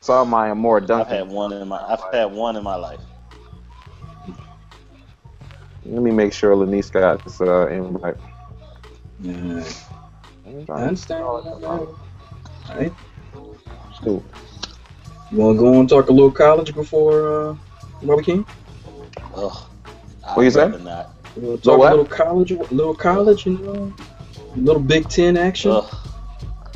Some I am more I've Duncan. had one in my life. Let me make sure Lanice got this invite. Yeah. I understand. All right. Cool. You want to go on and talk a little college before we can? Ugh. What you say? Not. We'll talk a little college, you know, a little Big Ten action. Ugh.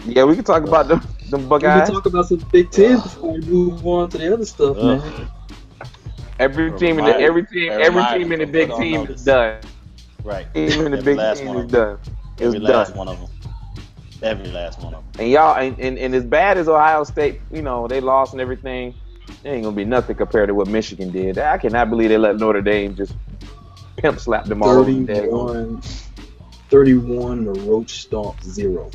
Yeah, we can talk about them We Buckeyes. can talk about some Big Ten before we move on to the other stuff, man. Every team in the Big Team is done. Right. Team in the Big Team is done. Every last one of them. Every last one of them. And y'all, and as bad as Ohio State, you know, they lost and everything, it ain't gonna be nothing compared to what Michigan did. I cannot believe they let Notre Dame just pimp slap them all. 31 to roach stomp 0.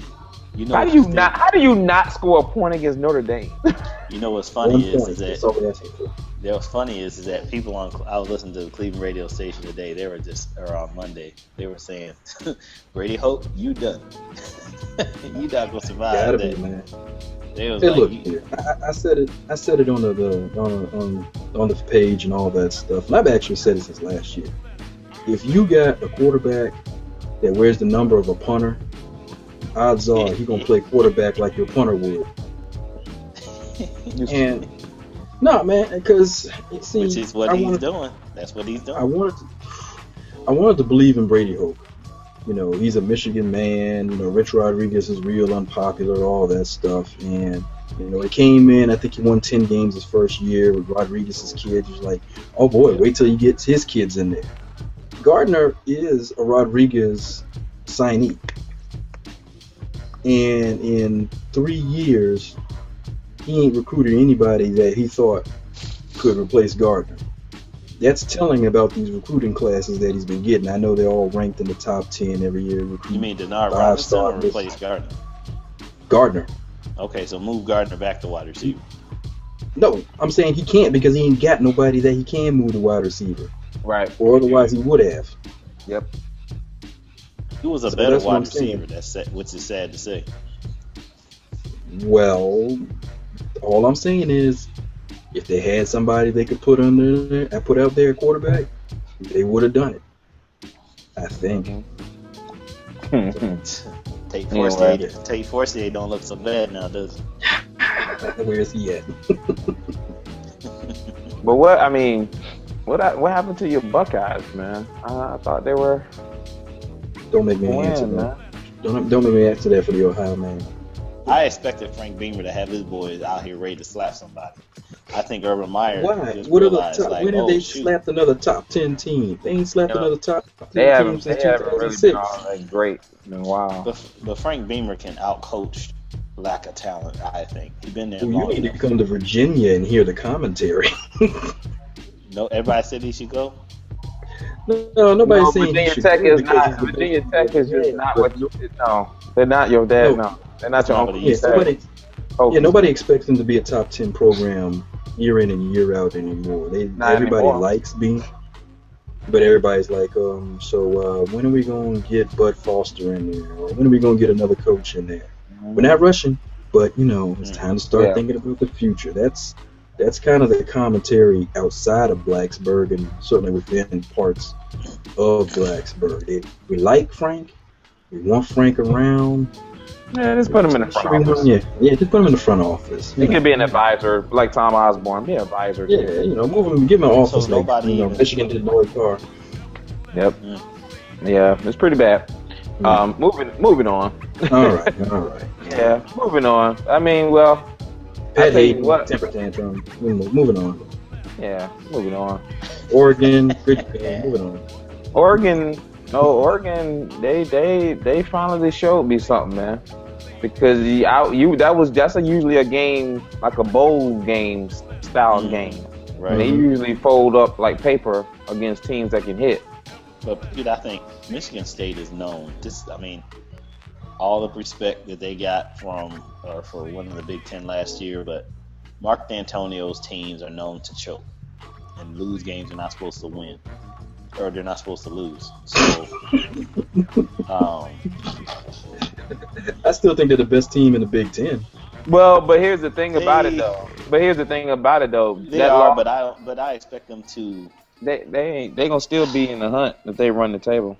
You know, how do you not score a point against Notre Dame? You know what's funny is That's all we're asking for. what's funny is that people I was listening to the Cleveland radio station today. They were or on Monday. They were saying, "Brady Hope, you done. You not gonna survive Gotta that." be, man. They was Hey, like, look here. I said it on the page and all that stuff. And I've actually said it since last year. If you got a quarterback that wears the number of a punter, odds are he's gonna play quarterback like your punter would. And no, man, because which is what he's doing. That's what he's doing. I wanted to believe in Brady Hope. You know, he's a Michigan man. You know, Rich Rodriguez is real unpopular, all that stuff. And you know, he came in. I think he won 10 games his first year with Rodriguez's kids. He was like, oh boy, wait till he gets his kids in there. Gardner is a Rodriguez signee. And in 3 years, he ain't recruited anybody that he thought could replace Gardner. That's telling about these recruiting classes that he's been getting. I know they're all ranked in the top 10 every year. You mean Denard Robinson or replace Gardner? Gardner. Okay, so move Gardner back to wide receiver. No, I'm saying he can't because he ain't got nobody that he can move to wide receiver. Right. Or otherwise he would have. Yep. He was a better wide receiver, which is sad to say. Well, all I'm saying is, if they had somebody they could put out there at quarterback, they would have done it. I think. Tate Forcier don't look so bad now, does he? Where is he at? But what happened to your Buckeyes, man? I thought they were. Don't make me answer that. Don't make me answer that for the Ohio man. I expected Frank Beamer to have his boys out here ready to slap somebody. I think Urban Meyer. Why? When have they slapped another top 10 team? They ain't slapped another top 10 team since 2006. Really been all that great in a while. But Frank Beamer can outcoach lack of talent. I think he's been there. You need to come to Virginia and hear the commentary. No, everybody said he should go. No, nobody's saying Virginia Tech is not. Virginia Tech is just not what you. No, they're not your dad. No, they're not your uncle. Nobody expects them to be a top 10 program year in and year out anymore. Everybody likes Beam, but everybody's like, so when are we going to get Bud Foster in there? Or when are we going to get another coach in there? We're not rushing, but it's time to start thinking about the future. That's kind of the commentary outside of Blacksburg and certainly within parts of Blacksburg. We like Frank. We want Frank around. Yeah, just put him in the front office. Yeah, just put him in the front office. He could be an advisor, like Tom Osborne. Be an advisor. Yeah, move him, give him an office like Michigan did Lloyd Carr. Yep. Yeah, it's pretty bad. Moving on. All right. Yeah, moving on. I mean, well, Pat Hayden, temper tantrum. Moving on. Yeah, moving on. Oregon, good game. Moving on. Oregon, they finally showed me something, man. Because that's usually a game like a bowl game style game. Right. And they usually fold up like paper against teams that can hit. But dude, I think Michigan State is known. All the respect that they got for winning the Big Ten last year, but Mark D'Antonio's teams are known to choke and lose games they're not supposed to win, or they're not supposed to lose. So, I still think they're the best team in the Big Ten. Well, but here's the thing about it, though. But here's the thing about it though. They are, but I expect them to. They gonna still be in the hunt if they run the table,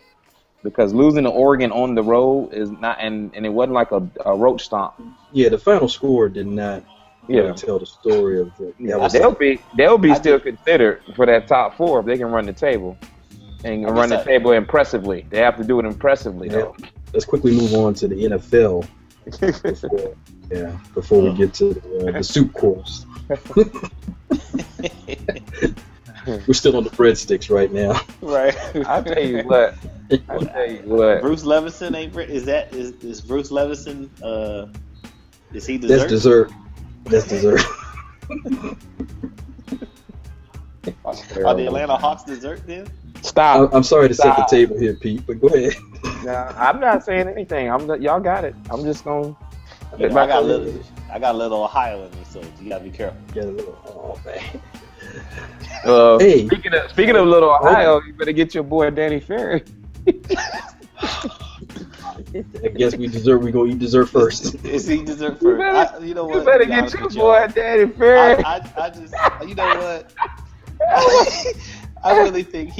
because losing to Oregon on the road is not, and it wasn't like a roach stomp. Yeah, the final score did not really tell the story of the. They'll be still considered for that top 4 if they can run the table and run the table impressively. They have to do it impressively though. Let's quickly move on to the NFL before we get to the soup course. We're still on the breadsticks right now. Right. I'll tell you what. Bruce Levenson ain't. Is Bruce Levenson? Is he dessert? That's dessert. Are the Atlanta Hawks dessert then? Stop. I'm sorry to set the table here, Pete, but go ahead. Nah, I'm not saying anything. Y'all got it. I'm just gonna. I got a little Ohio in me, so you gotta be careful. Man. Hey. Speaking of little Ohio, you better get your boy Danny Ferry. I guess we go eat dessert first. Is he dessert first? You know what? You better get your boy Danny Ferry. I just, you know what? I really think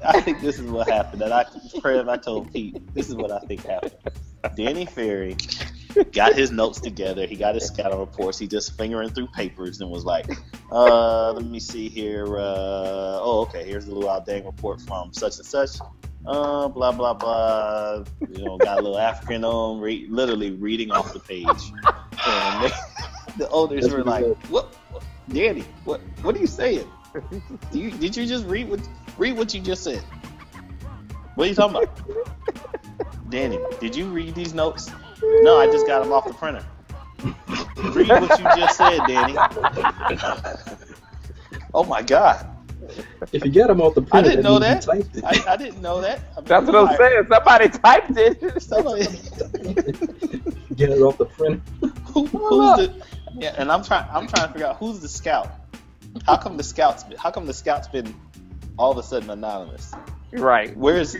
I think this is what happened. And I told Pete, this is what I think happened. Danny Ferry got his notes together. He got his scouting reports. He just fingering through papers and was like, let me see here. Okay, here's the little dang report from such and such. Blah, blah, blah. Got a little African on, literally reading off the page. And the owners were like, what? Danny, what are you saying? Did you just read what you just said? What are you talking about? Danny, did you read these notes? No, I just got them off the printer. Read what you just said, Danny. Oh my God. If you got them off the printer, I didn't know that. I didn't know that. That's what I'm saying. Somebody typed it. Get it off the printer. Who's the? Yeah, and I'm trying to figure out who's the scout. How come the scouts been all of a sudden anonymous? Right. Where's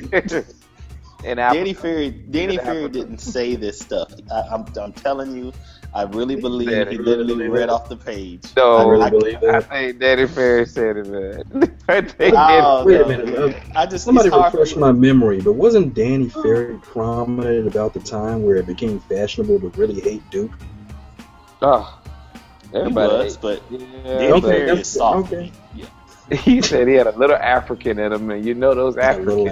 Danny Ferry didn't say this stuff. I'm telling you, I really believe he literally read off the page. No, I really believe that. I think Danny Ferry said it, man. Wait a minute. Somebody refresh my memory, but wasn't Danny Ferry prominent about the time where it became fashionable to really hate Duke? Oh, everybody was, but Danny Ferry is soft. Okay. Yeah. He said he had a little African in him, and those Africans.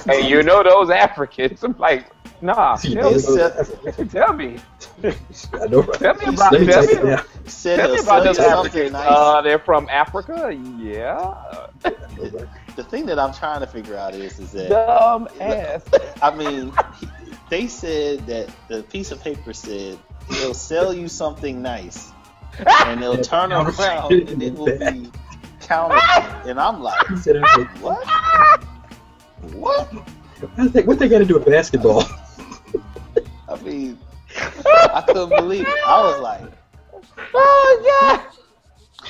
Hey, those Africans. I'm like, nah. Tell me. I know, right? Tell me about those Africans. They're from Africa? Yeah. The thing that I'm trying to figure out is that dumb ass. I mean, they said that the piece of paper said they'll sell you something nice. And they'll turn around and it will be counterfeit. And I'm like, what? What? What they got to do with basketball? I mean, I couldn't believe it. I was like, oh, yeah.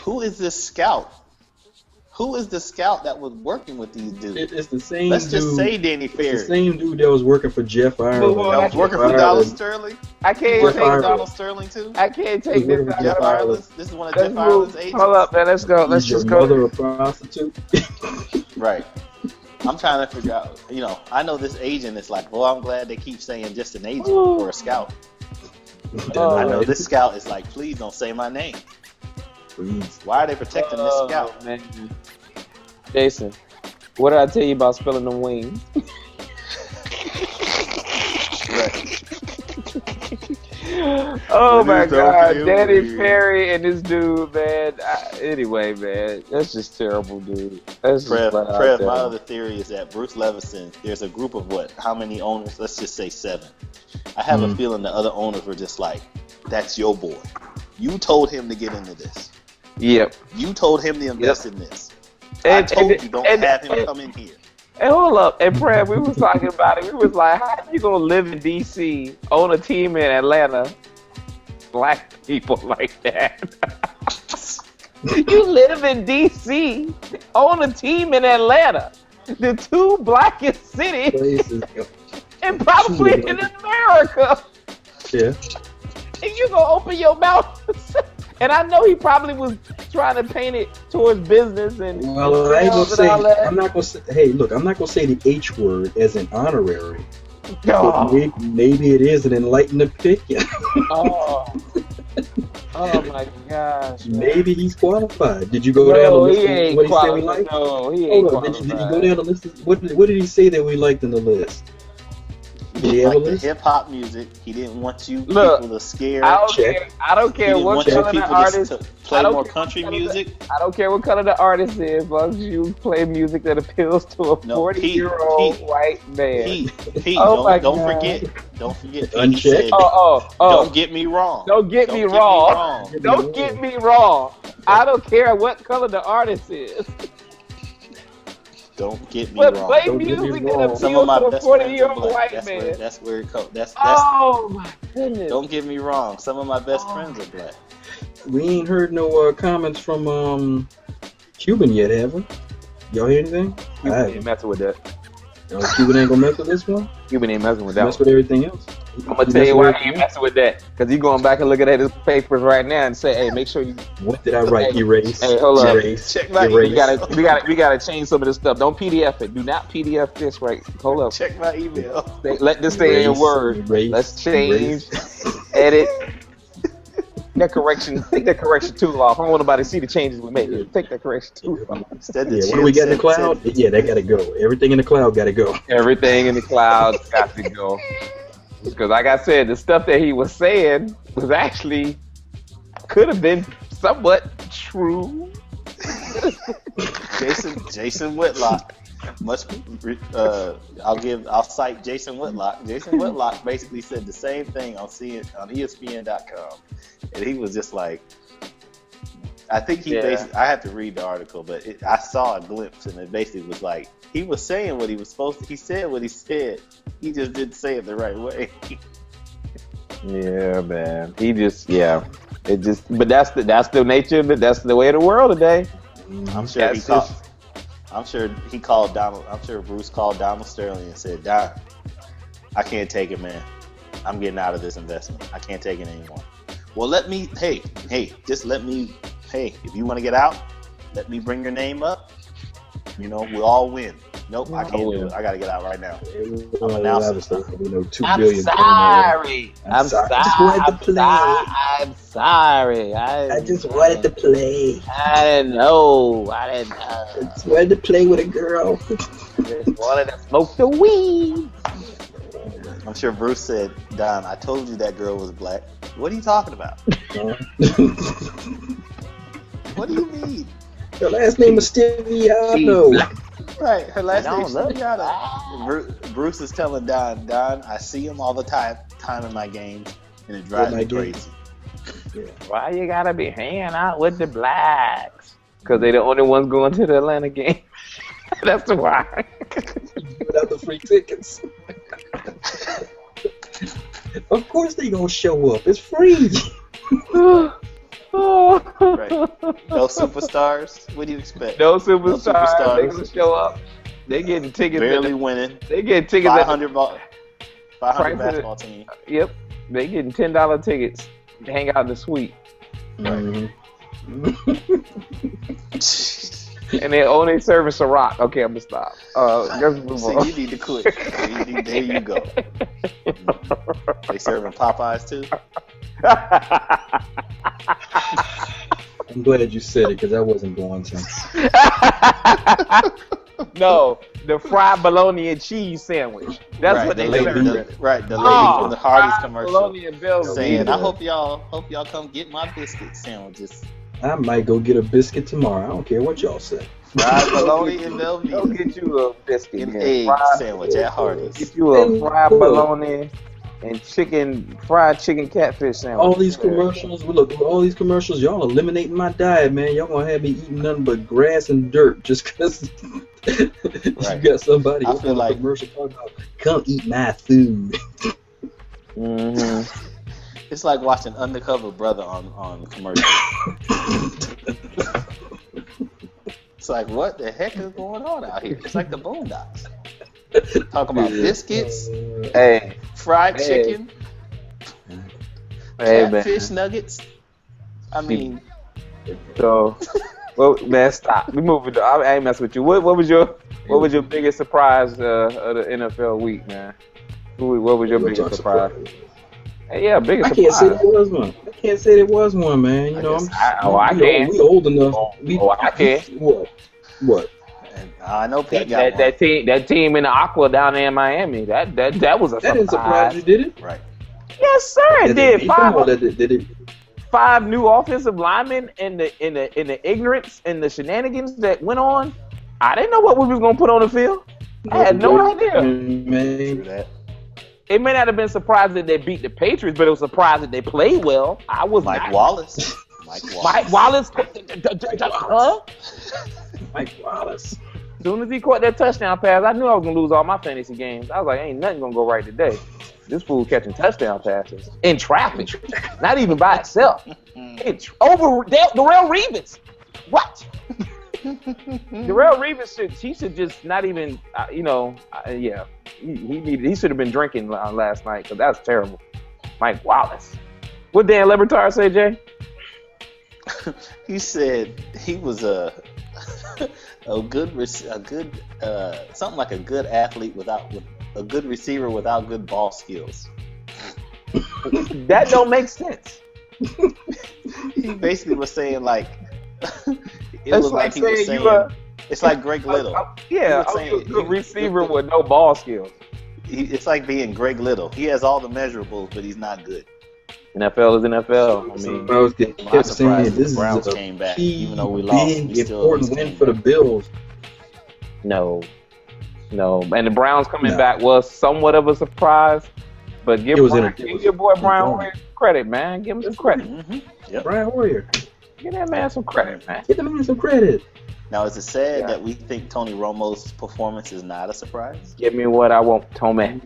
Who is this scout? Who is the scout that was working with these dudes? It's the same Let's just say Danny Ferry. It's the same dude that was working for Jeff Ireland. That was working for Donald Sterling? I can't take Donald Sterling too? I can't take this. Jeff Ireland. This is one of Jeff Ireland's agents. Hold up, man. Let's go. Let's just go. Mother a prostitute. Right. I'm trying to figure out, I know this agent is like, well, I'm glad they keep saying just an agent or a scout. I know this scout is like, please don't say my name. Please. Why are they protecting this scout? Man. Jason, what did I tell you about spilling them wings? Right. Oh my God, Danny Ferry and this dude, man. Anyway, man, that's just terrible, dude. That's Prev, my other theory is that Bruce Levenson, there's a group of how many owners? Let's just say 7. I have a feeling the other owners were just like, that's your boy. You told him to get into this. Yep. You told him to invest in this. I told you don't have him come in here. And hold up, and Prev, we was talking about it. We was like, how you gonna live in D.C., own a team in Atlanta, black people like that? You live in D.C., own a team in Atlanta, the 2 blackest cities, and probably in America. Yeah. And you gonna open your mouth? And I know he probably was trying to paint it towards business and. Well, I ain't gonna say. I'm not gonna say. Hey, look, I'm not gonna say the H word as an honorary. Oh. Maybe it is an enlightened opinion. Oh. Oh my gosh. Man. Maybe he's qualified. Did you go down the list of what he said we liked? No, he ain't qualified. Did you go down the list? What did he say that we liked in the list? He liked the hip hop music. He didn't want you people to scare. I don't care what color the artist. Play more country music. I don't care what color the artist is, as long as you play music that appeals to a 40-year-old white man. Pete, don't forget. Unchecked. Don't get me wrong. Don't get me wrong. Don't get me wrong. I don't care what color the artist is. Don't get me wrong. Play music that appeals to a 40-year-old white man. That's where it comes. Oh my goodness. Don't get me wrong. Some of my best friends are black. We ain't heard no comments from Cuban yet, have we? Y'all hear anything? Cuban ain't messing with that. Cuban ain't gonna mess with this one? Cuban ain't messing with that. Mess with everything else. I'm gonna tell you why he ain't messing with that. Because he's going back and looking at his papers right now and say, "Hey, make sure you." What did I write? Erase. Hey, hold up. Check my email. We gotta change some of this stuff. Don't PDF it. Do not PDF this. Right. Hold up. Check my email. Let this stay in Word. Let's change. Edit. That correction. Take that correction tool off. I don't want nobody to see the changes we made. Take that correction tool off. What do we got in the cloud? Yeah, that gotta go. Everything in the cloud gotta go. Everything in the cloud got to go. Because like I said, the stuff that he was saying was actually could have been somewhat true. Jason Whitlock. I'll cite Jason Whitlock. Jason Whitlock basically said the same thing on ESPN.com, and he was just like, I think basically, I have to read the article, but I saw a glimpse, and it basically was like he was saying what he was supposed to. He said what he said. He just didn't say it the right way. Yeah, man. It just. But that's the nature of it. That's the way of the world today. I'm sure he called Donald. I'm sure Bruce called Donald Sterling and said, "Don, I can't take it, man. I'm getting out of this investment. I can't take it anymore." Well, just let me. Hey, if you want to get out, let me bring your name up. We'll all win. Nope, I can't do it. I got to get out right now. I'm announcing. I'm sorry. I'm sorry. I just wanted to play. I'm sorry. I just wanted to play. I didn't know. I just wanted to play with a girl. Just wanted to smoke the weed. I'm sure Bruce said, "Don, I told you that girl was black. What are you talking about?" What do you mean? Her last name is Stiviano. Right, her last name is Stiviano. Bruce is telling Don, I see him all the time in my games, and it drives me crazy. Yeah. Why you gotta be hanging out with the blacks? Because they're the only ones going to the Atlanta game. That's why. Without the free tickets. Of course they gonna show up. It's free. Right. No superstars. What do you expect? No superstars. They gonna show up. They getting tickets. Barely winning. They getting tickets. 500 basketball team. Yep. They getting $10 tickets to hang out in the suite. Mm-hmm. And they only serving Ciroc. Okay, I'm gonna stop. Let's move on. You need to quit. There you go. They serving Popeyes too. I'm glad you said it because I wasn't going to. No, the fried bologna and cheese sandwich. That's what they serving. The lady from the Hardee's commercial bologna and saying, "I hope y'all come get my biscuit sandwiches." I might go get a biscuit tomorrow. I don't care what y'all say. Fried bologna and Velveeta. Go get you a biscuit and egg sandwich at Hardee's. Get you a fried bologna and fried chicken catfish sandwich. All these commercials, y'all eliminating my diet, man. Y'all gonna have me eating nothing but grass and dirt just because you got somebody I feel like commercial talking about, come eat my food. Mm-hmm. It's like watching Undercover Brother on commercial. It's like, what the heck is going on out here? It's like the Boondocks. Talk about biscuits, fried chicken, Hey, Catfish nuggets. I mean, so, well, man, stop. We moving. I ain't messing with you. What was your biggest surprise of the NFL week, man? What was your biggest surprise? Hey, yeah, biggest surprise. I can't say there was one, man. You know, I can. We old enough. I can. What? I know Pete got that team in the Aqua down there in Miami. That was a surprise. That didn't surprise you, did it? Right. Yes, sir. It did. Did it? 5 new offensive linemen and the ignorance and the shenanigans that went on. I didn't know what we was gonna put on the field. I had no idea. Man. It may not have been surprised that they beat the Patriots, but it was surprised that they played well. I was Mike Wallace. Mike Wallace. Mike Wallace. As soon as he caught that touchdown pass, I knew I was gonna lose all my fantasy games. I was like, ain't nothing gonna go right today. This fool catching touchdown passes in traffic, not even by itself. It's over Darrell Reeves. What? Darrell Reeves should just not even, yeah. He should have been drinking last night because that's terrible. Mike Wallace. What Dan Le Batard say, Jay? He said he was a good something like a good athlete with a good receiver without good ball skills. That don't make sense. He basically was saying like it's like Greg Little. A good receiver with no ball skills. It's like being Greg Little. He has all the measurables, but he's not good. NFL is NFL. I mean, I was kept saying this Browns is came back, key, even though we lost. Big, important win for the Bills. No, and the Browns coming back was somewhat of a surprise. But give your boy Brian Hoyer credit, man. Give him some credit. Mm-hmm. Yep. Brian Hoyer. Give that man some credit, man. Give the man some credit. Now, is it sad that we think Tony Romo's performance is not a surprise? Give me what I want, Tony.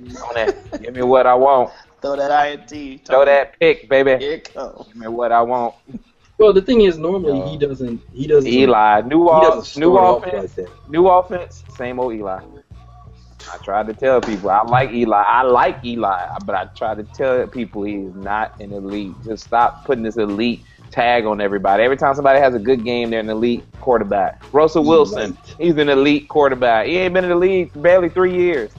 Give me what I want. Throw that INT. Tony. Throw that pick, baby. Here it comes. Give me what I want. Well, the thing is, normally he doesn't. Eli, new offense, same old Eli. I tried to tell people I like Eli, but I tried to tell people he is not an elite. Just stop putting this elite tag on everybody. Every time somebody has a good game, they're an elite quarterback. Russell Wilson, he's an elite quarterback. He ain't been in the league for barely 3 years.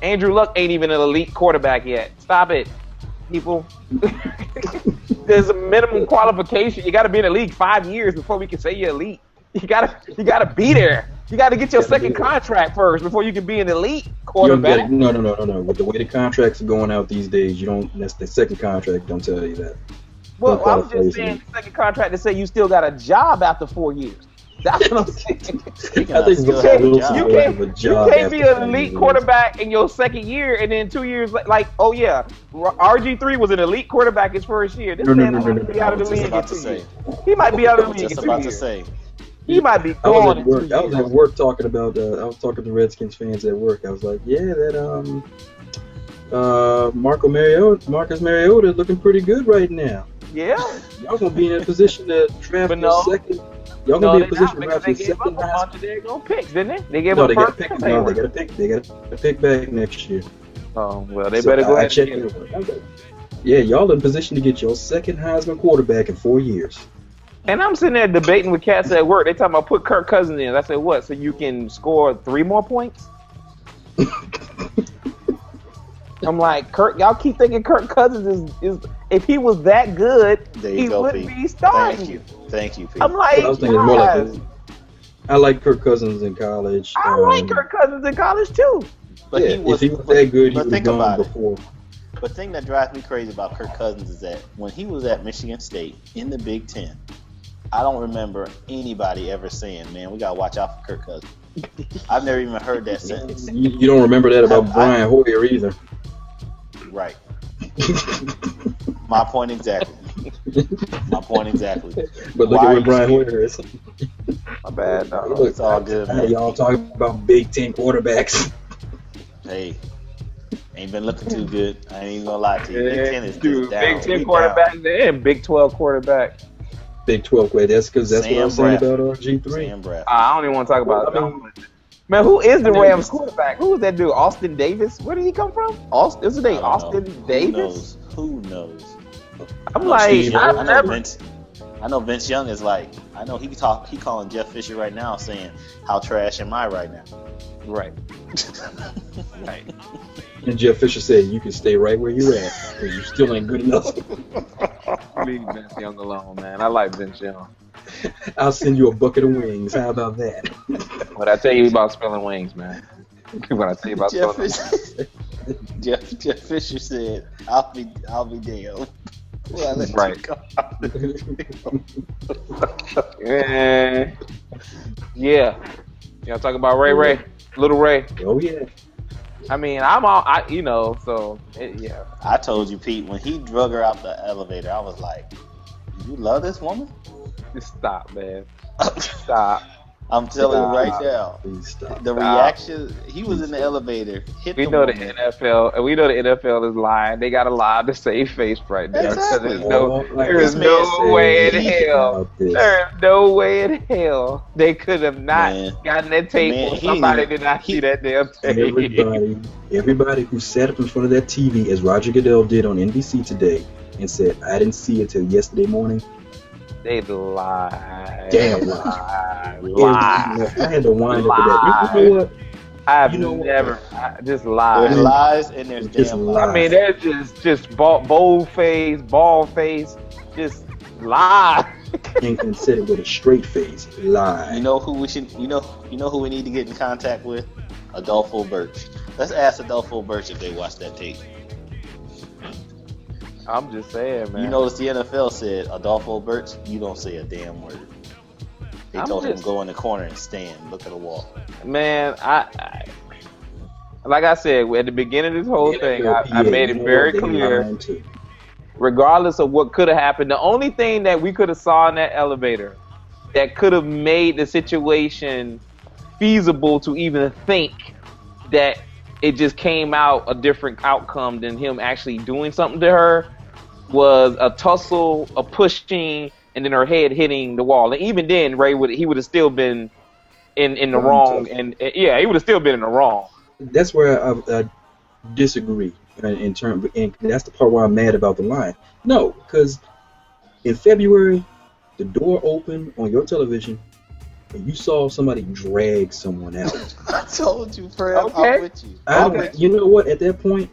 Andrew Luck ain't even an elite quarterback yet. Stop it, people. There's a minimum qualification. You got to be in the league 5 years before we can say you're elite. You gotta be there. You got to get your second contract first before you can be an elite quarterback. No. With the way the contracts are going out these days, you don't. That's the second contract. Don't tell you that. Well, I'm just saying the second contract to say you still got a job after 4 years. That's what I'm saying. You can't be an elite quarterback in your second year and then 2 years like, oh yeah, RG3 was an elite quarterback his first year. This man might be out of the league in 2 years. He might be out of the league in 2 years. He might be gone in 2 years. I was at work talking about. I was talking to Redskins fans at work. I was like, yeah, that Marcus Mariota is looking pretty good right now. Yeah. Y'all gonna be in a position to draft your second. Y'all gonna be in a position to draft your second. They gave up a bunch of their picks, didn't they? They gave up they got a pick. No, they got a pick. They got a pick back next year. Oh well, they better go ahead and check it. Yeah, y'all in position to get your second Heisman quarterback in 4 years. And I'm sitting there debating with cats at work. They talking about put Kirk Cousins in. I said, what? So you can score 3 more points? I'm like, y'all keep thinking Kirk Cousins is if he was that good, he wouldn't be starting. Thank you, Pete. I'm like, I was thinking more like I like Kirk Cousins in college. I like Kirk Cousins in college too. But if he was that good, he was gone before. But the thing that drives me crazy about Kirk Cousins is that when he was at Michigan State in the Big Ten, I don't remember anybody ever saying, man, we got to watch out for Kirk Cousins. I've never even heard that sentence. You don't remember that about Brian Hoyer either. Right. My point exactly. But look at what Brian Hoyer is. My bad. No, it's all good, man. Y'all talking about Big Ten quarterbacks. Hey, ain't been looking too good. I ain't even gonna lie to you. Big Ten is just down. Big 10 quarterback and Big 12 quarterback. Big 12 quarterback. That's because that's what I'm saying about RG3. I don't even want to talk about it. Man, who is the Rams quarterback? Who is that dude? Austin Davis? Where did he come from? Isn't it Austin Davis? Who knows? I'm like, I know Vince Young is like, I know he calling Jeff Fisher right now saying, how trash am I right now? Right. Right. And Jeff Fisher said, you can stay right where you're at, because you still ain't good enough. Leave Vince Young alone, man. I like Vince Young. I'll send you a bucket of wings. How about that? What I tell you about spilling wings, man. What I tell you about Jeff spilling Fisher, Jeff Fisher said, I'll be damned. Well, right. Yeah. Y'all talk about Ray, Little Ray. Oh yeah. I mean, yeah. I told you, Pete, when he drug her out the elevator, I was like, you love this woman? Just stop, man. Stop. I'm telling you right now. Please stop. The reaction, he was in the elevator. We know the NFL is lying. They got to lie to save face right now. Exactly. There is no way in hell. There is no way in hell they could have not gotten that tape. Somebody did not see that damn tape. Everybody who sat up in front of that TV, as Roger Goodell did on NBC today, and said, I didn't see it till yesterday morning. They lied. Damn lie. I had to wind up with that. You know what? I've never just lies. There's lies and there's damn lies. I mean, there's just bold face, bald face, just lie. And said it with a straight face. Lie. You know who we should? You know who we need to get in contact with? Adolfo Birch. Let's ask Adolfo Birch if they watched that tape. I'm just saying, man. You notice the NFL said, Adolfo Birch, you don't say a damn word. They told him to go in the corner and stand, look at the wall. Man, I like I said, at the beginning of this whole thing, I made it very clear, regardless of what could have happened, the only thing that we could have saw in that elevator that could have made the situation feasible to even think that it just came out a different outcome than him actually doing something to her was a tussle, a pushing, and then her head hitting the wall. And even then, Ray would have still been in the wrong, and he would have still been in the wrong. That's where I disagree in terms, and that's the part where I'm mad about the line. No, because in February, the door opened on your television, and you saw somebody drag someone out. I told you, Prev. Okay. I'm with you. You know what? At that point,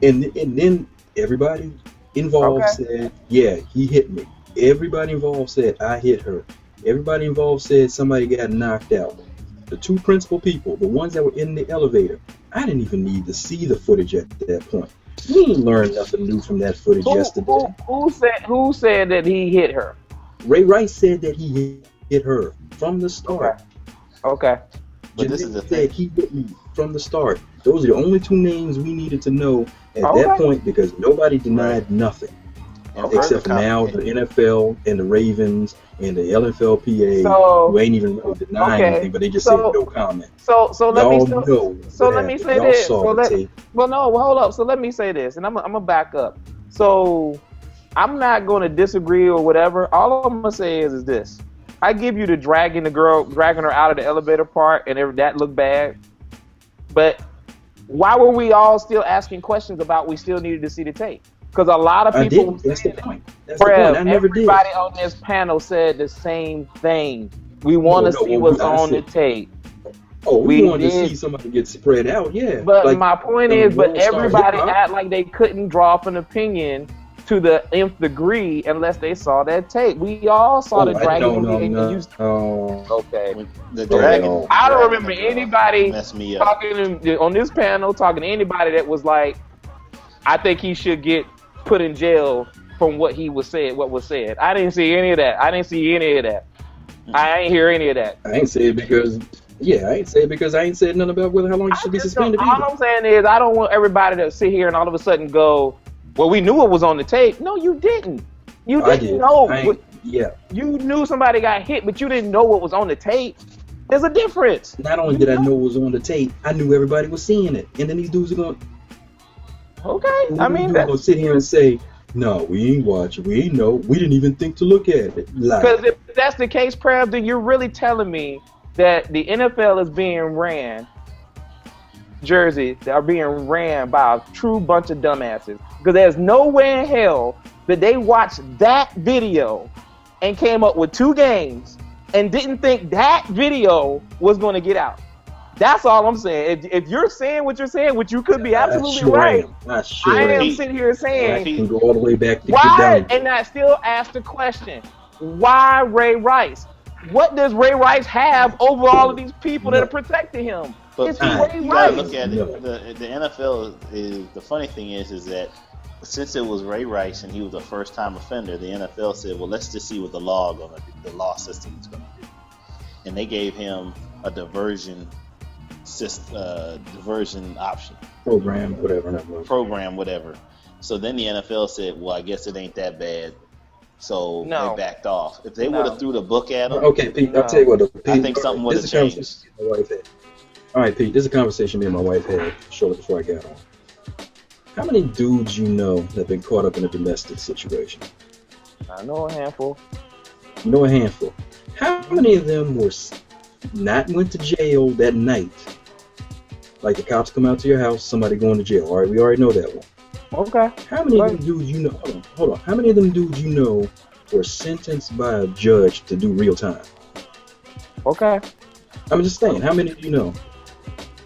and then everybody involved said, yeah, he hit me. Everybody involved said, I hit her. Everybody involved said somebody got knocked out. The two principal people, the ones that were in the elevator, I didn't even need to see the footage at that point. We didn't learn nothing new from that footage yesterday. Who said that he hit her? Ray Rice said that he hit her from the start. Okay. But this is the thing. He hit me from the start. Those are the only two names we needed to know at that point, because nobody denied nothing. Except for now, the NFL and the Ravens and the LFLPA, who ain't even really denying anything, but they just said no comment. So let me say this. Hold up. So let me say this, and I'm gonna back up. So I'm not going to disagree or whatever. All I'm gonna say is this: I give you the dragging her out of the elevator part, and that looked bad. But why were we all still asking questions about we still needed to see the tape? Because a lot of people. That's the point. I never did. Everybody on this panel said the same thing. We want to see what's on the tape. Oh, we wanted to see somebody get spread out, yeah. But my point is, everybody act like they couldn't draw up an opinion to the nth degree unless they saw that tape. We all saw the dragon. Okay. The dragon. I don't remember anybody talking on this panel, talking to anybody that was like, I think he should get put in jail from what was said. I didn't see any of that. I ain't hear any of that. I ain't say it because I ain't said nothing about how long he should be suspended. All I'm saying is I don't want everybody to sit here and all of a sudden go, well, we knew it was on the tape. No, you didn't. You didn't know. You knew somebody got hit, but you didn't know what was on the tape. There's a difference. Not only did I know what was on the tape, I knew everybody was seeing it. And then these dudes are going, okay. I mean, they're going to sit here and say, no, we ain't watching. We ain't know. We didn't even think to look at it. Because if that's the case, Prev, then you're really telling me that the NFL is being ran jerseys that are being ran by a true bunch of dumbasses. Because there's no way in hell that they watched that video and came up with 2 games and didn't think that video was going to get out. That's all I'm saying. If you're saying what you're saying, which you could be absolutely right, I am sitting here saying, I can go all the way back to why, and I still ask the question, why Ray Rice? What does Ray Rice have over all of these people that are protecting him? But It's Ray you Rice. gotta look at it. The NFL is the funny thing is that since it was Ray Rice and he was a first-time offender, the NFL said, well, let's just see what the law system is going to do, and they gave him a diversion option. Program, whatever. So then the NFL said, well, I guess it ain't that bad. So they backed off. If they would have threw the book at him, okay, Pete, I'll tell you what. Pete, I think something would have changed. All right, Pete, this is a conversation me and my wife had shortly before I got on. How many dudes you know that have been caught up in a domestic situation? I know a handful. You know a handful. How many of them went to jail that night? Like the cops come out to your house, somebody going to jail. All right, we already know that one. Okay. How many of them dudes you know? Hold on. How many of them dudes you know were sentenced by a judge to do real time? Okay. I'm just saying. How many do you know?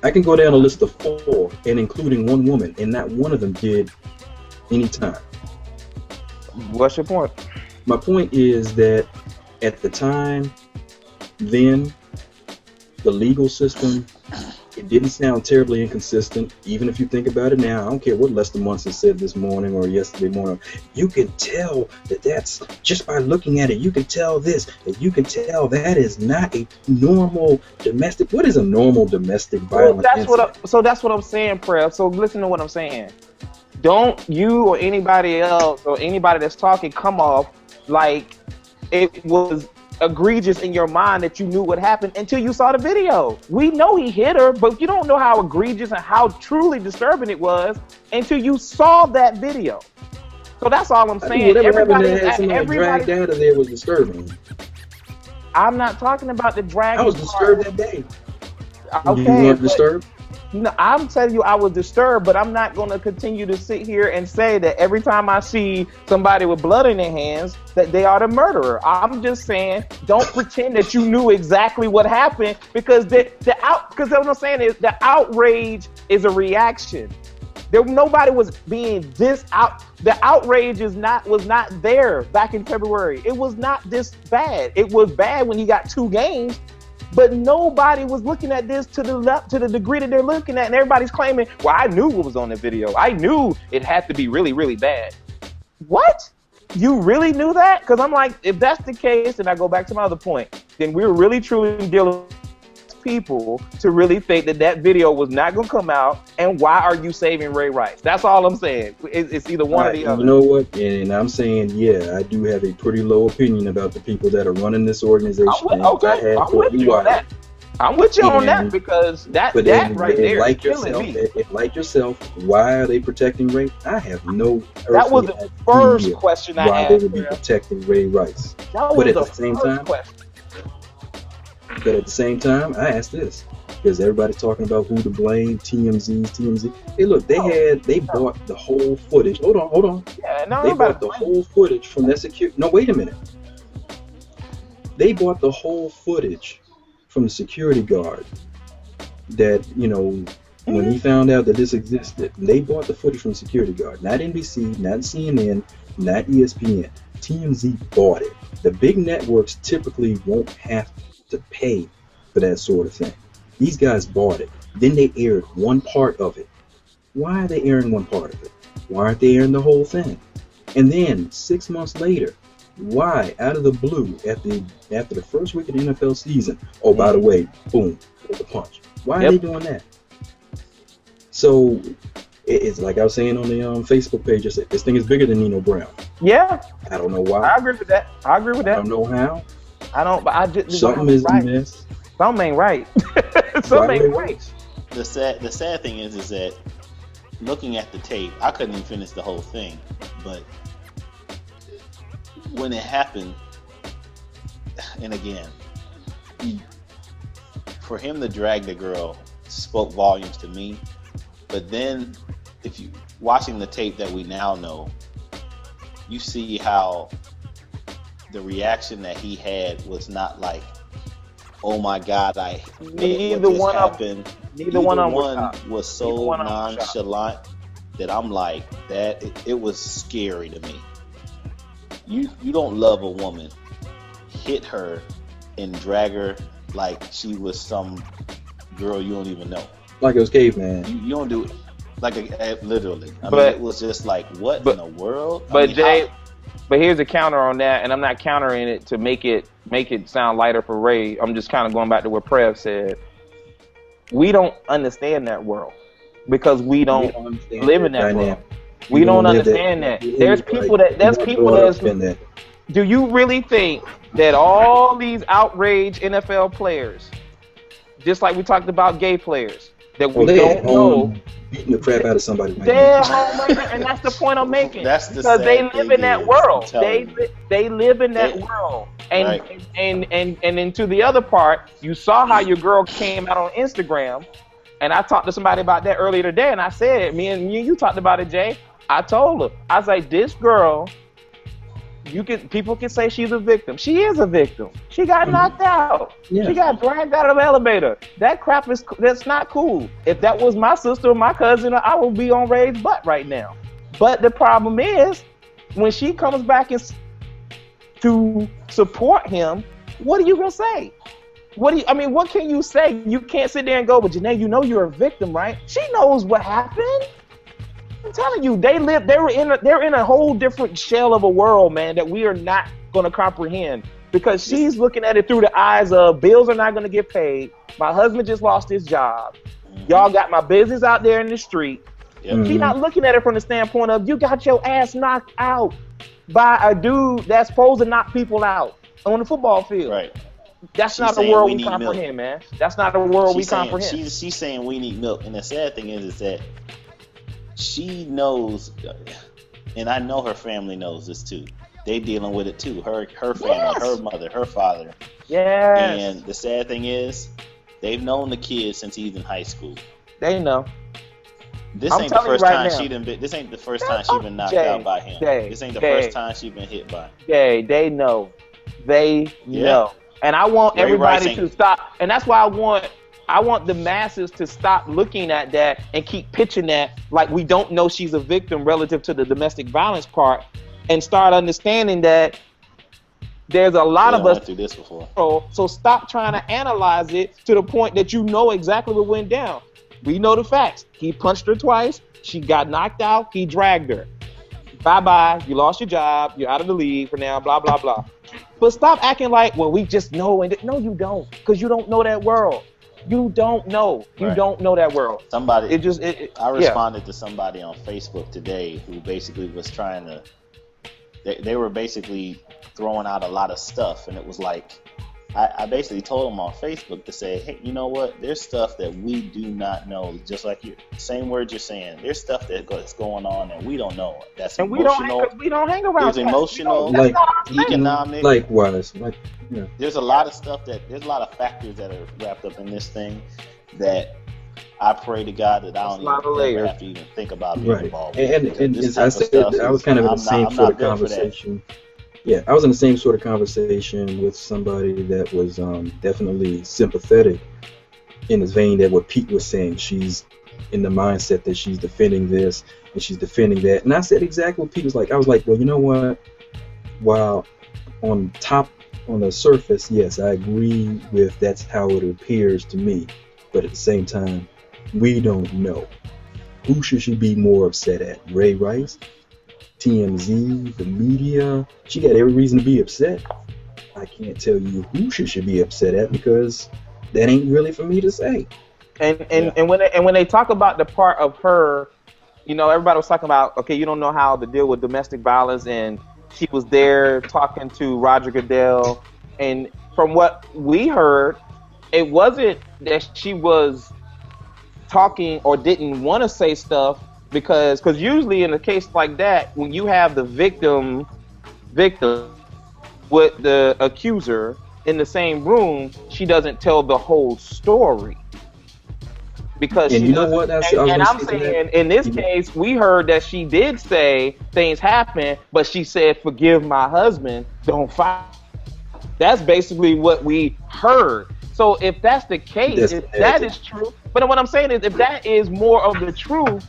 I can go down a list of 4, and including 1 woman, and not one of them did any time. What's your point? My point is that at the time, then, the legal system, it didn't sound terribly inconsistent. Even if you think about it now, I don't care what Lester Munson said this morning or yesterday morning. You can tell that's just by looking at it. You can tell this, and you can tell that is not a normal domestic. What is a normal domestic violence? So that's what I'm saying, Prev. So listen to what I'm saying. Don't you or anybody else or anybody that's talking come off like it was egregious in your mind that you knew what happened until you saw the video. We know he hit her, but you don't know how egregious and how truly disturbing it was until you saw that video. So that's all I'm saying. Everybody dragged out of there was disturbing. I'm not talking about the drag. I was disturbed that day. Okay, you weren't disturbed? No, I'm telling you I was disturbed, but I'm not going to continue to sit here and say that every time I see somebody with blood in their hands that they are the murderer. I'm just saying, don't pretend that you knew exactly what happened, because because what I'm saying is the outrage is a reaction. Nobody was being this out. The outrage was not there back in February. It was not this bad. It was bad when he got 2 games. But nobody was looking at this to the degree that they're looking at, and everybody's claiming, well, I knew what was on the video. I knew it had to be really, really bad. What? You really knew that? Because I'm like, if that's the case, and I go back to my other point, then we're really, truly dealing with people to really think that video was not going to come out, and why are you saving Ray Rice? That's all I'm saying. It's either one or the other. You know what? And I'm saying, yeah, I do have a pretty low opinion about the people that are running this organization. I'm with you on that. I'm with you on that, because that right there is killing me. Like yourself, why are they protecting Ray? I have no. That was the first question I asked. Why they would be protecting Ray Rice? But at the same time, I asked this because everybody's talking about who to blame, TMZ. Hey, look, they bought the whole footage. Hold on. Yeah, no, they bought the whole footage from that security. No, wait a minute. They bought the whole footage from the security guard that, when he found out that this existed. They bought the footage from the security guard, not NBC, not CNN, not ESPN. TMZ bought it. The big networks typically won't have to pay for that sort of thing. These guys bought it. Then they aired one part of it. Why are they airing one part of it? Why aren't they airing the whole thing? And then 6 months later, why, out of the blue, after the first week of the NFL season, oh, by the way, boom, with a punch. Why are they doing that? So it's like I was saying on the Facebook page, I said, this thing is bigger than Nino Brown. Yeah. I don't know why. I agree with that. I don't know how. Something is right. Mess. Something ain't right. Something ain't right. The sad thing is that looking at the tape, I couldn't even finish the whole thing, but when it happened, and again, for him to drag the girl spoke volumes to me. But then, if you watching the tape that we now know, you see how the reaction that he had was not like, "Oh my God, neither one happened." Neither one was so nonchalant that I'm like, that it was scary to me. You don't love a woman, hit her and drag her like she was some girl you don't even know. Like it was caveman. You don't do it like literally. I mean, it was just like, what in the world? But Jay, but here's a counter on that, and I'm not countering it to make it sound lighter for Ray. I'm just kind of going back to what Prev said. We don't understand that world because we don't live in that world. We don't understand that. There's people that. Do you really think that all these outraged NFL players, just like we talked about gay players, that we don't know, beating the crap out of somebody? They're home, and that's the point I'm making. That's because they live in that world. They live in that world. And right. and then to the other part, you saw how your girl came out on Instagram, and I talked to somebody about that earlier today, and I said, me and you talked about it, Jay. I told her, I was like, this girl, people can say she's a victim. She is a victim. She got knocked out. Yeah. She got dragged out of the elevator. That crap that's not cool. If that was my sister or my cousin, I would be on Ray's butt right now. But the problem is, when she comes back to support him, what are you gonna say? What can you say? You can't sit there and go, but Janae, you know you're a victim, right? She knows what happened. I'm telling you, they're in a whole different shell of a world, man, that we are not going to comprehend, because she's looking at it through the eyes of bills are not going to get paid. My husband just lost his job. Y'all got my business out there in the street. Yep. She's not looking at it from the standpoint of you got your ass knocked out by a dude that's supposed to knock people out on the football field. Right. That's not a world we comprehend, man. That's not a world we comprehend. She's saying we need milk, and the sad thing is that she knows, and I know her family knows this too. They dealing with it too. Her family, her mother, her father. Yes. And the sad thing is, they've known the kid since he's in high school. They know. This ain't the first time she been knocked out by him. This ain't the first time she been hit by him. They know. They know. And I want everybody to stop. And that's why I want the masses to stop looking at that and keep pitching that like we don't know she's a victim relative to the domestic violence part, and start understanding that there's a lot of us went through this before. So stop trying to analyze it to the point that you know exactly what went down. We know the facts. He punched her twice. She got knocked out. He dragged her. Bye-bye. You lost your job. You're out of the league for now. Blah, blah, blah. But stop acting like, well, we just know. No, you don't, because you don't know that world. You don't know. You don't know that world. I responded to somebody on Facebook today who basically was trying to. They were basically throwing out a lot of stuff, and it was like, I basically told them on Facebook to say, hey, you know what? There's stuff that we do not know. Just like you, same words you're saying. There's stuff that's going on and we don't know. That's and emotional. We don't hang around. There's emotional, economic. Likewise. There's a lot of stuff there's a lot of factors that are wrapped up in this thing that I pray to God that I don't even have to even think about being involved. And I said, I was kind of in the same sort of conversation. Yeah, I was in the same sort of conversation with somebody that was definitely sympathetic in the vein that what Pete was saying. She's in the mindset that she's defending this and she's defending that. And I said exactly what Pete was like. I was like, well, you know what? While on the surface, yes, I agree with that's how it appears to me. But at the same time, we don't know. Who should she be more upset at? Ray Rice? TMZ, the media? She got every reason to be upset. I can't tell you who she should be upset at because that ain't really for me to say. And when they talk about the part of her, everybody was talking about, okay, you don't know how to deal with domestic violence, and she was there talking to Roger Goodell, and from what we heard, it wasn't that she was talking or didn't want to say stuff. Because usually in a case like that, when you have the victim with the accuser in the same room, she doesn't tell the whole story. because And she you know doesn't. what? And I'm saying, in this case, we heard that she did say things happen, but she said, "Forgive my husband, don't fight." That's basically what we heard. So if that's the case, if that is true, but what I'm saying is, if that is more of the truth,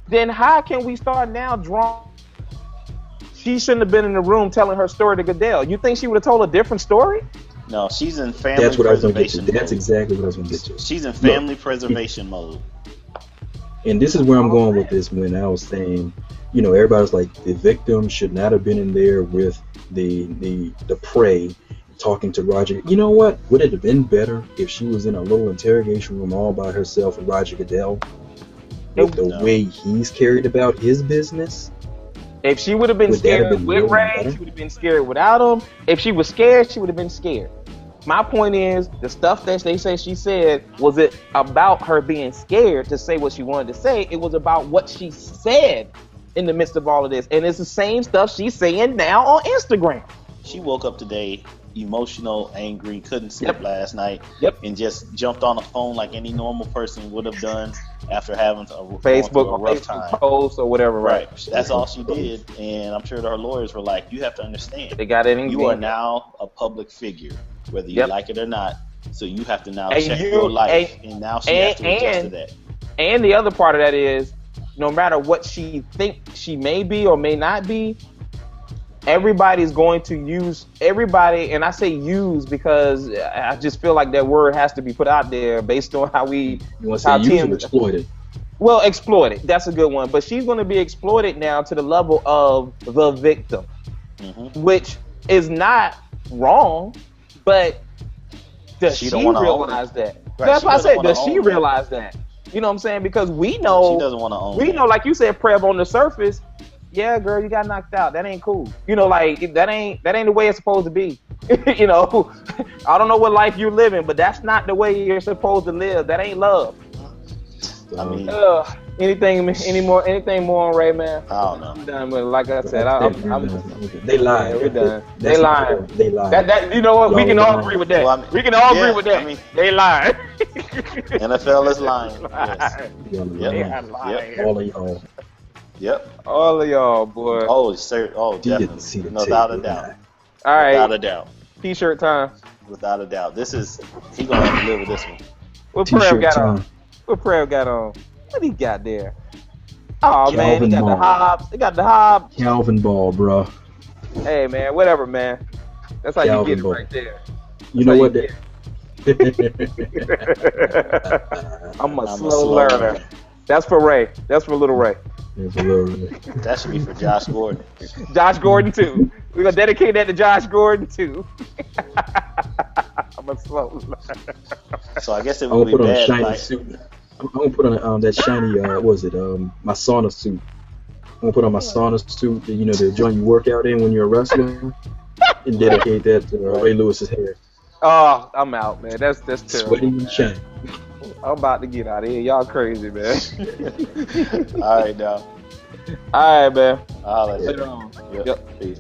then how can we start now drawing? She shouldn't have been in the room telling her story to Goodell. You think she would have told a different story? No, she's in family preservation mode. That's exactly what I was going to get to. She's in family preservation mode. And this is where I'm going with this. When I was saying, you know, everybody's like, the victim should not have been in there with the prey talking to Roger. You know what? Would it have been better if she was in a little interrogation room all by herself with Roger Goodell? With the way he's carried about his business? If she would have been scared with Ray, she would have been scared without him. If she was scared, she would have been scared. My point is, the stuff that they say she said, was it about her being scared to say what she wanted to say? It was about what she said in the midst of all of this. And it's the same stuff she's saying now on Instagram. She woke up today emotional, angry, couldn't sleep last night, and just jumped on a phone like any normal person would have done after having a rough time. Post or whatever. Right. That's all she did, and I'm sure her lawyers were like, "You have to understand. They got it. You are now a public figure, whether you like it or not. So you have to now check your life." And now she has to adjust to that. And the other part of that is, no matter what she thinks she may be or may not be, everybody's going to use everybody, and I say use because I just feel like that word has to be put out there based on how we. You want to say use or exploited? Well, exploited. That's a good one. But she's going to be exploited now to the level of the victim, which is not wrong, but does she realize that? Right. That's why I said, does she realize that? You know what I'm saying? Because we know she doesn't want to own. We know, like you said, Prev, on the surface. Yeah, girl, you got knocked out. That ain't cool. You know, like that ain't the way it's supposed to be. You know, I don't know what life you're living, but that's not the way you're supposed to live. That ain't love. I mean, anything more on Ray, man? I don't know. I'm done with it. Like I said, they lied. Yeah, we're done. They lied. They lied. That you know what? We can all agree with that. Well, we can all agree with that. I mean, they lied. NFL is lying. Yes. All of y'all. Yep. All of y'all, boy. Oh, sir. Oh, definitely. Without a doubt. All right. Without a doubt. T-shirt time. Without a doubt. He gonna have to live with this one. What Prev got on? What Prev got on? What he got there? Oh, man. He got the Hobbs. He got the Hobbs. Calvin Ball, bro. Hey, man. Whatever, man. That's how Calvin you get it right there. You know what? I'm a slow learner. That's for Ray. That's for little Ray. That should be for Josh Gordon. Josh Gordon too. We're gonna dedicate that to Josh Gordon too. I'm a slow learner. So I guess it would be bad. I'm gonna put on that shiny. What is it? My sauna suit. I'm gonna put on my sauna suit. You know, the joint you work out in when you're a wrestler, and dedicate that to Ray Lewis's hair. Oh, I'm out, man. That's terrible. Sweating and shining. I'm about to get out of here. Y'all crazy, man. All right, now. All right, man. I'll let you. Later on. Yep. Peace.